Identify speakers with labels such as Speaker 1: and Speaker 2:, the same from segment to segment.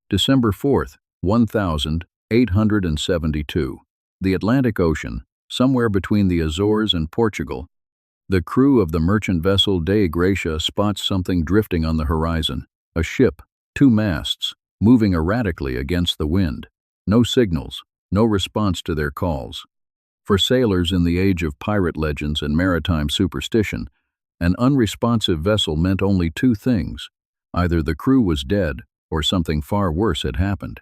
Speaker 1: December 4th, 1872. The Atlantic Ocean, somewhere between the Azores and Portugal. The crew of the merchant vessel Dei Gratia spots something drifting on the horizon. A ship, 2 masts, moving erratically against the wind. No signals, no response to their calls. For sailors in the age of pirate legends and maritime superstition, an unresponsive vessel meant only 2 things. Either the crew was dead, or something far worse had happened.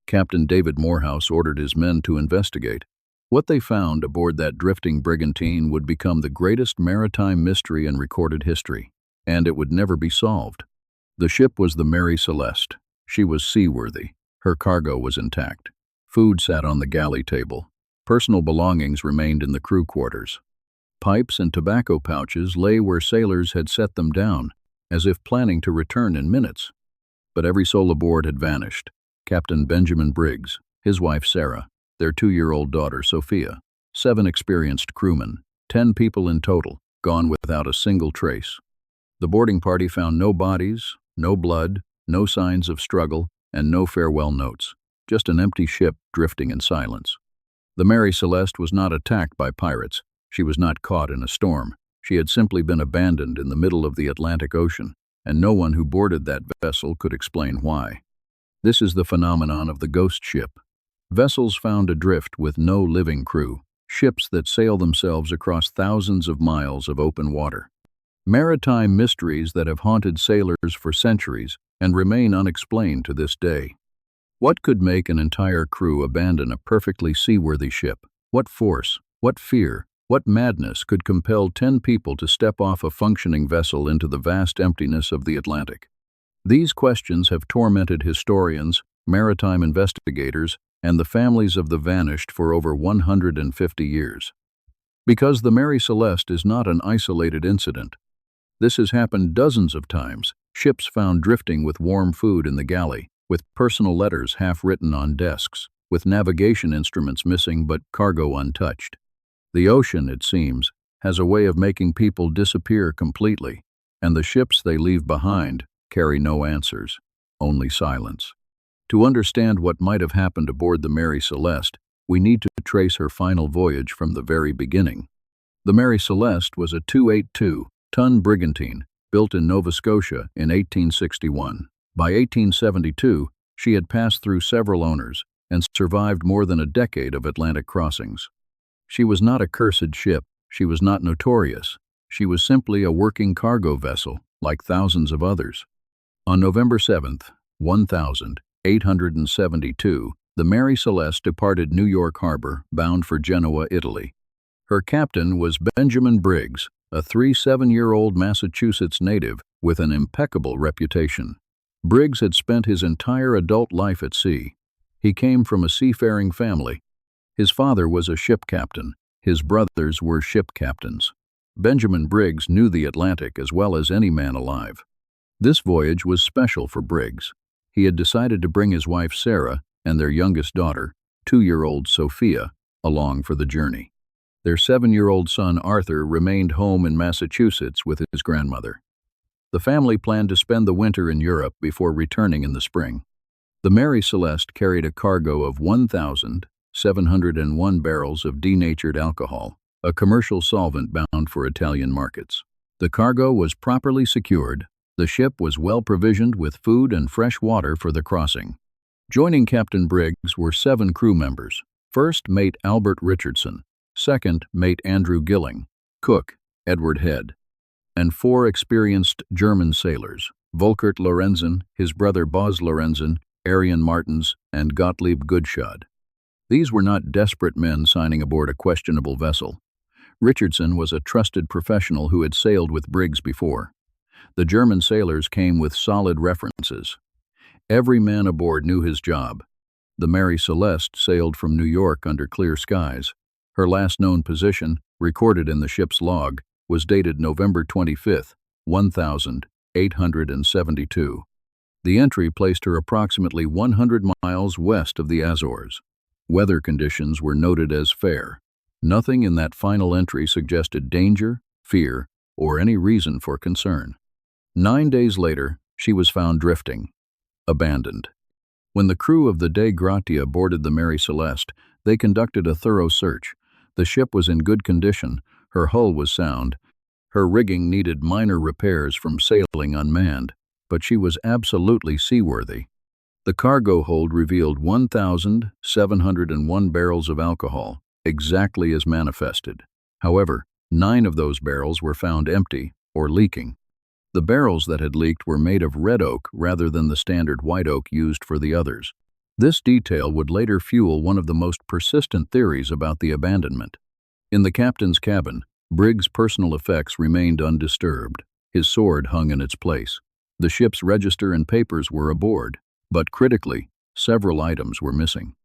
Speaker 1: Captain David Morehouse ordered his men to investigate. What they found aboard that drifting brigantine would become the greatest maritime mystery in recorded history, and it would never be solved. The ship was the Mary Celeste. She was seaworthy. Her cargo was intact. Food sat on the galley table. Personal belongings remained in the crew quarters. Pipes and tobacco pouches lay where sailors had set them down, as if planning to return in minutes. But every soul aboard had vanished. Captain Benjamin Briggs, his wife Sarah, their 2-year-old daughter Sophia, 7 experienced crewmen, 10 people in total, gone without a single trace. The boarding party found no bodies, no blood, no signs of struggle, and no farewell notes. Just an empty ship drifting in silence. The Mary Celeste was not attacked by pirates. She was not caught in a storm. She had simply been abandoned in the middle of the Atlantic Ocean, and no one who boarded that vessel could explain why. This is the phenomenon of the ghost ship. Vessels found adrift with no living crew, ships that sail themselves across thousands of miles of open water. Maritime mysteries that have haunted sailors for centuries and remain unexplained to this day. What could make an entire crew abandon a perfectly seaworthy ship? What force, what fear, what madness could compel 10 people to step off a functioning vessel into the vast emptiness of the Atlantic? These questions have tormented historians, maritime investigators, and the families of the vanished for over 150 years. Because the Mary Celeste is not an isolated incident. This has happened dozens of times. Ships found drifting with warm food in the galley, with personal letters half written on desks, with navigation instruments missing but cargo untouched. The ocean, it seems, has a way of making people disappear completely, and the ships they leave behind carry no answers, only silence. To understand what might have happened aboard the Mary Celeste, we need to trace her final voyage from the very beginning. The Mary Celeste was a 282-ton brigantine built in Nova Scotia in 1861. By 1872, she had passed through several owners and survived more than a decade of Atlantic crossings. She was not a cursed ship. She was not notorious. She was simply a working cargo vessel, like thousands of others. On November 7th, 1872, the Mary Celeste departed New York Harbor, bound for Genoa, Italy. Her captain was Benjamin Briggs, a 37-year-old Massachusetts native with an impeccable reputation. Briggs had spent his entire adult life at sea. He came from a seafaring family. His father was a ship captain. His brothers were ship captains. Benjamin Briggs knew the Atlantic as well as any man alive. This voyage was special for Briggs. He had decided to bring his wife Sarah and their youngest daughter, 2-year-old Sophia, along for the journey. Their 7-year-old son Arthur remained home in Massachusetts with his grandmother. The family planned to spend the winter in Europe before returning in the spring. The Mary Celeste carried a cargo of 1,701 barrels of denatured alcohol, a commercial solvent bound for Italian markets. The cargo was properly secured. The ship was well provisioned with food and fresh water for the crossing. Joining Captain Briggs were 7 crew members. First, mate Albert Richardson. Second, mate Andrew Gilling. Cook, Edward Head. And 4 experienced German sailors, Volkert Lorenzen, his brother Bos Lorenzen, Arian Martens, and Gottlieb Goodschad. These were not desperate men signing aboard a questionable vessel. Richardson was a trusted professional who had sailed with Briggs before. The German sailors came with solid references. Every man aboard knew his job. The Mary Celeste sailed from New York under clear skies. Her last known position, recorded in the ship's log, was dated November 25, 1872. The entry placed her approximately 100 miles west of the Azores. Weather conditions were noted as fair. Nothing in that final entry suggested danger, fear, or any reason for concern. 9 days later, she was found drifting, abandoned. When the crew of the Dei Gratia boarded the Mary Celeste, they conducted a thorough search. The ship was in good condition, her hull was sound, her rigging needed minor repairs from sailing unmanned, but she was absolutely seaworthy. The cargo hold revealed 1,701 barrels of alcohol, exactly as manifested. However, 9 of those barrels were found empty or leaking. The barrels that had leaked were made of red oak rather than the standard white oak used for the others. This detail would later fuel one of the most persistent theories about the abandonment. In the captain's cabin, Briggs' personal effects remained undisturbed. His sword hung in its place. The ship's register and papers were aboard, but critically, several items were missing.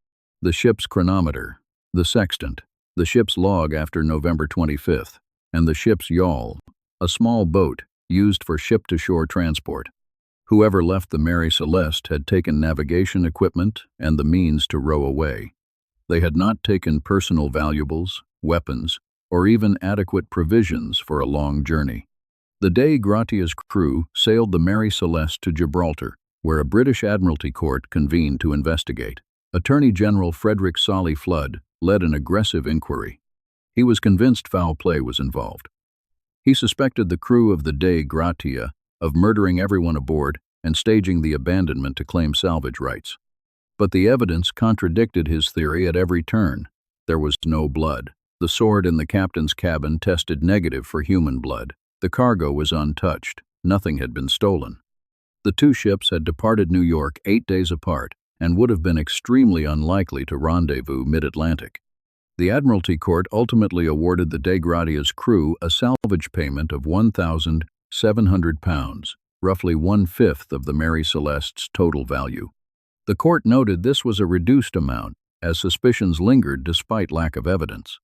Speaker 1: The ship's chronometer, the sextant, the ship's log after November 25th, and the ship's yawl, a small boat used for ship-to-shore transport. Whoever left the Mary Celeste had taken navigation equipment and the means to row away. They had not taken personal valuables, weapons, or even adequate provisions for a long journey. The Dei Gratia's crew sailed the Mary Celeste to Gibraltar, where a British Admiralty court convened to investigate. Attorney General Frederick Solly Flood led an aggressive inquiry. He was convinced foul play was involved. He suspected the crew of the Dei Gratia of murdering everyone aboard and staging the abandonment to claim salvage rights. But the evidence contradicted his theory at every turn. There was no blood. The sword in the captain's cabin tested negative for human blood. The cargo was untouched. Nothing had been stolen. The 2 ships had departed New York 8 days apart and would have been extremely unlikely to rendezvous mid-Atlantic. The Admiralty Court ultimately awarded the Dei Gratia's crew a salvage payment of £1,700, roughly 1/5 of the Mary Celeste's total value. The court noted this was a reduced amount, as suspicions lingered despite lack of evidence.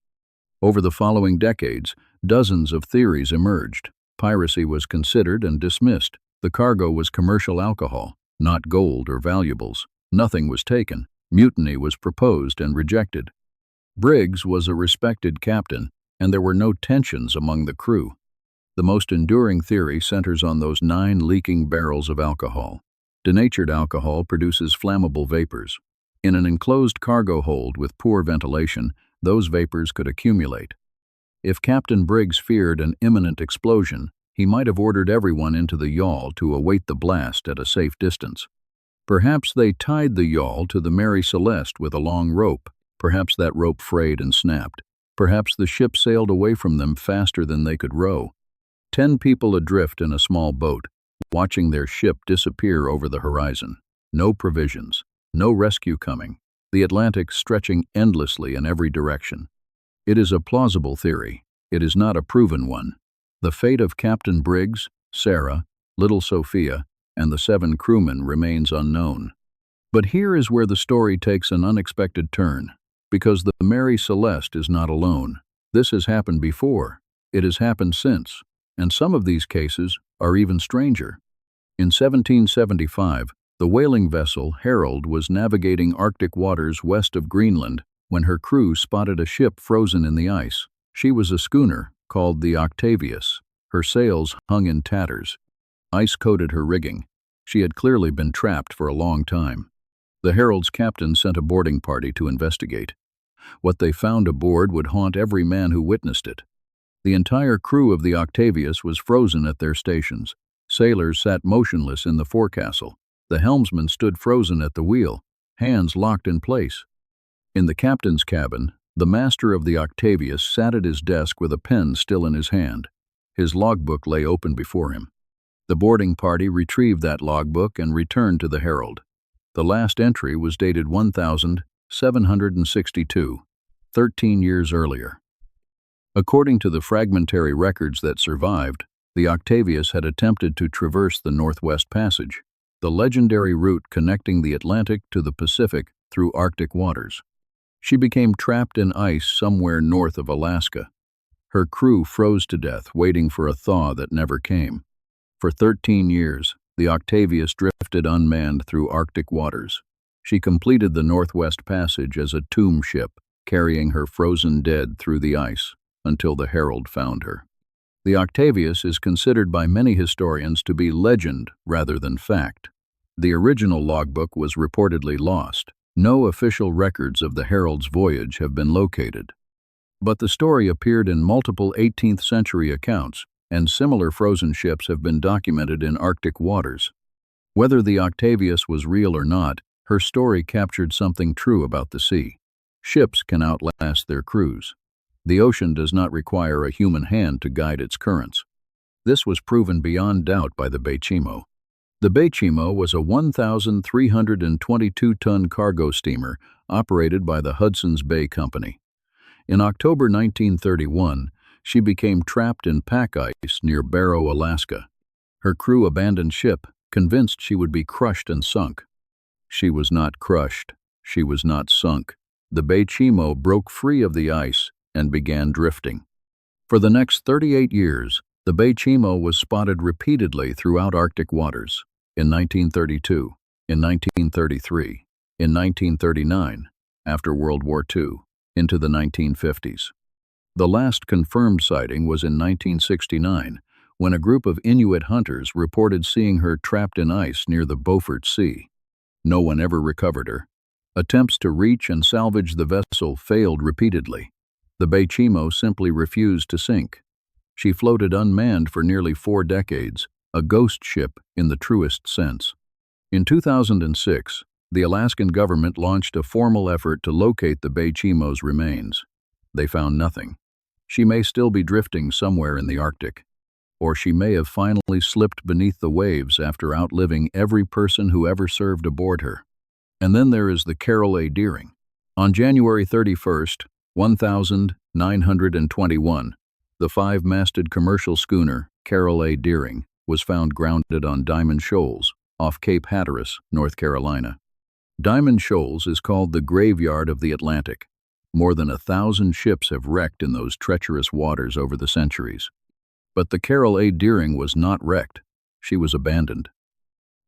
Speaker 1: Over the following decades, dozens of theories emerged. Piracy was considered and dismissed. The cargo was commercial alcohol, not gold or valuables. Nothing was taken. Mutiny was proposed and rejected. Briggs was a respected captain, and there were no tensions among the crew. The most enduring theory centers on those 9 leaking barrels of alcohol. Denatured alcohol produces flammable vapors. In an enclosed cargo hold with poor ventilation, those vapors could accumulate. If Captain Briggs feared an imminent explosion, he might have ordered everyone into the yawl to await the blast at a safe distance. Perhaps they tied the yawl to the Mary Celeste with a long rope. Perhaps that rope frayed and snapped. Perhaps the ship sailed away from them faster than they could row. 10 people adrift in a small boat, watching their ship disappear over the horizon. No provisions, no rescue coming. The Atlantic stretching endlessly in every direction. It is a plausible theory. It is not a proven one. The fate of Captain Briggs, Sarah, Little Sophia, and the 7 crewmen remains unknown. But here is where the story takes an unexpected turn. Because the Mary Celeste is not alone. This has happened before. It has happened since. And some of these cases are even stranger. In 1775, the whaling vessel Herald was navigating Arctic waters west of Greenland when her crew spotted a ship frozen in the ice. She was a schooner called the Octavius. Her sails hung in tatters. Ice coated her rigging. She had clearly been trapped for a long time. The Herald's captain sent a boarding party to investigate. What they found aboard would haunt every man who witnessed it. The entire crew of the Octavius was frozen at their stations. Sailors sat motionless in the forecastle. The helmsman stood frozen at the wheel, hands locked in place. In the captain's cabin, the master of the Octavius sat at his desk with a pen still in his hand. His logbook lay open before him. The boarding party retrieved that logbook and returned to the Herald. The last entry was dated 1762, 13 years earlier. According to the fragmentary records that survived, the Octavius had attempted to traverse the Northwest Passage, the legendary route connecting the Atlantic to the Pacific through Arctic waters. She became trapped in ice somewhere north of Alaska. Her crew froze to death, waiting for a thaw that never came. For 13 years, the Octavius drifted unmanned through Arctic waters. She completed the Northwest Passage as a tomb ship, carrying her frozen dead through the ice, until the Herald found her. The Octavius is considered by many historians to be legend rather than fact. The original logbook was reportedly lost. No official records of the Herald's voyage have been located. But the story appeared in multiple 18th century accounts, and similar frozen ships have been documented in Arctic waters. Whether the Octavius was real or not, her story captured something true about the sea. Ships can outlast their crews. The ocean does not require a human hand to guide its currents. This was proven beyond doubt by the Bechimo. The Bechimo was a 1,322-ton cargo steamer operated by the Hudson's Bay Company. In October 1931, she became trapped in pack ice near Barrow, Alaska. Her crew abandoned ship, convinced she would be crushed and sunk. She was not crushed. She was not sunk. The Bechimo broke free of the ice and began drifting. For the next 38 years, the Bechimo was spotted repeatedly throughout Arctic waters. In 1932, in 1933, in 1939, after World War II, into the 1950s. The last confirmed sighting was in 1969, when a group of Inuit hunters reported seeing her trapped in ice near the Beaufort Sea. No one ever recovered her. Attempts to reach and salvage the vessel failed repeatedly. The Bechimo simply refused to sink. She floated unmanned for nearly 4 decades, a ghost ship in the truest sense. In 2006, the Alaskan government launched a formal effort to locate the Bechimo's remains. They found nothing. She may still be drifting somewhere in the Arctic, or she may have finally slipped beneath the waves after outliving every person who ever served aboard her. And then there is the Carroll A. Deering. On January 31st, 1921, the 5-masted commercial schooner Carroll A. Deering was found grounded on Diamond Shoals, off Cape Hatteras, North Carolina. Diamond Shoals is called the graveyard of the Atlantic. More than 1,000 ships have wrecked in those treacherous waters over the centuries. But the Carroll A. Deering was not wrecked. She was abandoned.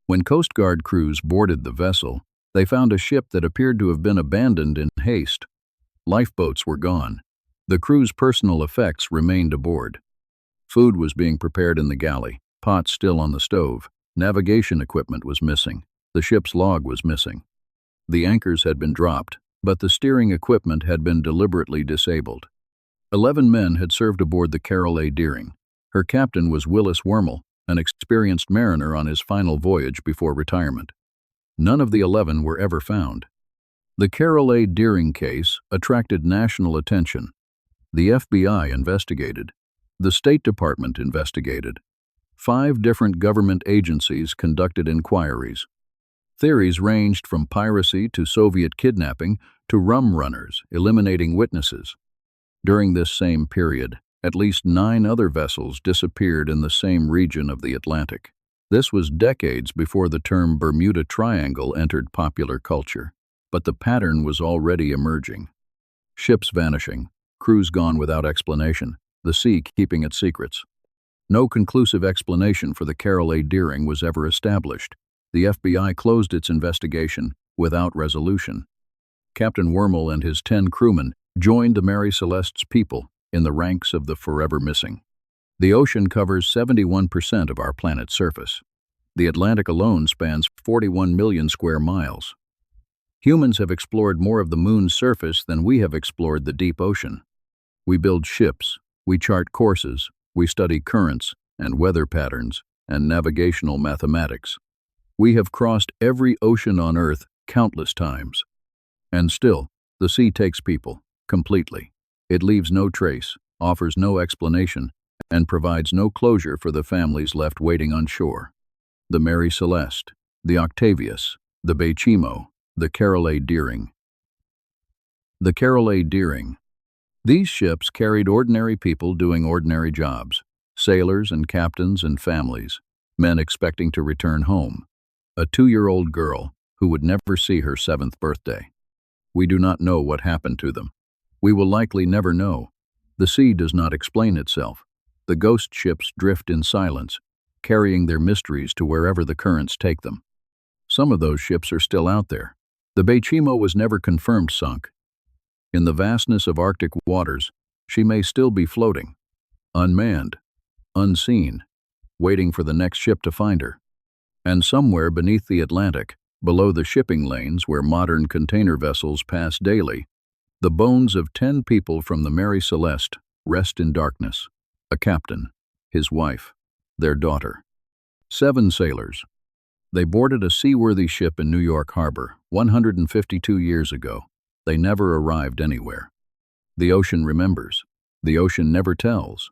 Speaker 1: When Coast Guard crews boarded the vessel, they found a ship that appeared to have been abandoned in haste. Lifeboats were gone. The crew's personal effects remained aboard. Food was being prepared in the galley, pots still on the stove. Navigation equipment was missing. The ship's log was missing. The anchors had been dropped, but the steering equipment had been deliberately disabled. 11 men had served aboard the Carroll A. Deering. Her captain was Willis Wormel, an experienced mariner on his final voyage before retirement. None of the 11 were ever found. The Carroll A. Deering case attracted national attention. The FBI investigated. The State Department investigated. 5 different government agencies conducted inquiries. Theories ranged from piracy to Soviet kidnapping to rum runners eliminating witnesses. During this same period, at least 9 other vessels disappeared in the same region of the Atlantic. This was decades before the term Bermuda Triangle entered popular culture, but the pattern was already emerging. Ships vanishing, crews gone without explanation, the sea keeping its secrets. No conclusive explanation for the Carroll A. Deering was ever established. The FBI closed its investigation without resolution. Captain Wormel and his 10 crewmen joined the Mary Celeste's people in the ranks of the forever missing. The ocean covers 71% of our planet's surface. The Atlantic alone spans 41 million square miles. Humans have explored more of the moon's surface than we have explored the deep ocean. We build ships, we chart courses, we study currents and weather patterns and navigational mathematics. We have crossed every ocean on Earth countless times. And still, the sea takes people, completely. It leaves no trace, offers no explanation, and provides no closure for the families left waiting on shore. The Mary Celeste, the Octavius, the Bechimo, the Carroll A. Deering. The Carroll A. Deering. These ships carried ordinary people doing ordinary jobs, sailors and captains and families, men expecting to return home, a 2-year-old girl who would never see her 7th birthday. We do not know what happened to them. We will likely never know. The sea does not explain itself. The ghost ships drift in silence, carrying their mysteries to wherever the currents take them. Some of those ships are still out there. The Bechimo was never confirmed sunk. In the vastness of Arctic waters, she may still be floating, unmanned, unseen, waiting for the next ship to find her. And somewhere beneath the Atlantic, below the shipping lanes where modern container vessels pass daily, the bones of 10 people from the Mary Celeste rest in darkness. A captain, his wife, their daughter. 7 sailors. They boarded a seaworthy ship in New York Harbor 152 years ago. They never arrived anywhere. The ocean remembers. The ocean never tells.